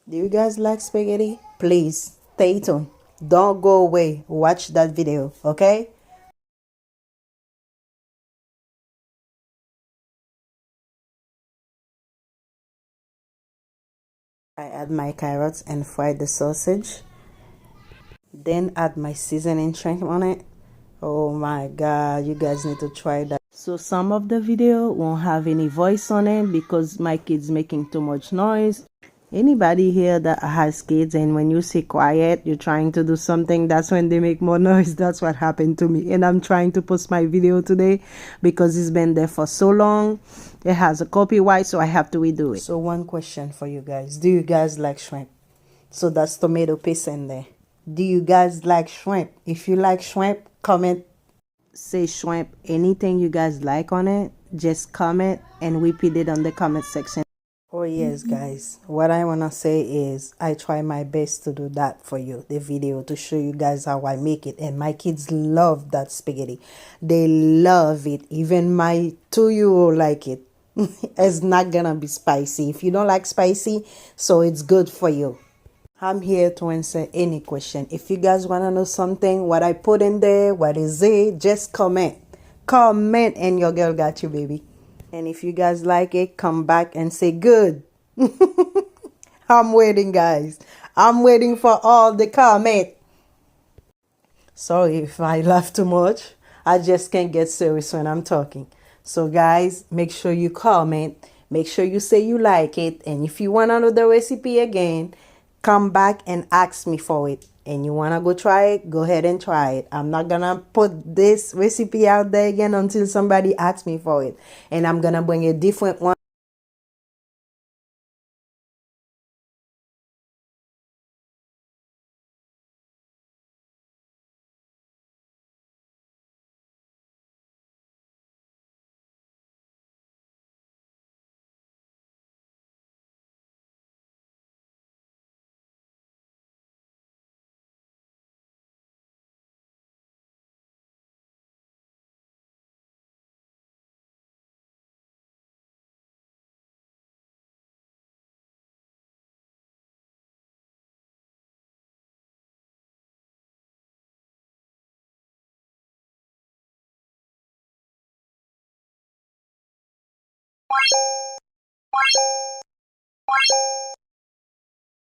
Do you guys like spaghetti? Please stay tuned. Don't go away. Watch that video, okay? I add my carrots and fry the sausage. Then add my seasoning shrimp on it. Oh my god, you guys need to try that. So some of the video won't have any voice on it because my kids making too much noise. Anybody here that has kids and when you say quiet, you're trying to do something, that's when they make more noise. That's what happened to me. And I'm trying to post my video today because it's been there for so long. It has a copyright, so I have to redo it. So one question for you guys. Do you guys like shrimp? So that's tomato paste in there. Do you guys like shrimp? If you like shrimp, comment, say shrimp, anything you guys like on it. Just comment and repeat it on the comment section. Oh yes, guys, what I want to say is I try my best to do that for you, the video, to show you guys how I make it. And my kids love that spaghetti. They love it. Even my 2-year-old like it. It's not gonna be spicy. If you don't like spicy, so it's good for you. I'm here to answer any question. If you guys want to know something, what I put in there, what is it, just comment. Comment and your girl got you, baby. And if you guys like it, come back and say good. I'm waiting, guys. I'm waiting for all the comment. Sorry if I laugh too much. I just can't get serious when I'm talking. So guys, make sure you comment. Make sure you say you like it. And if you want to know the recipe again, come back and ask me for it. And you want to go try it, go ahead and try it. I'm not going to put this recipe out there again until somebody asks me for it. And I'm going to bring a different one.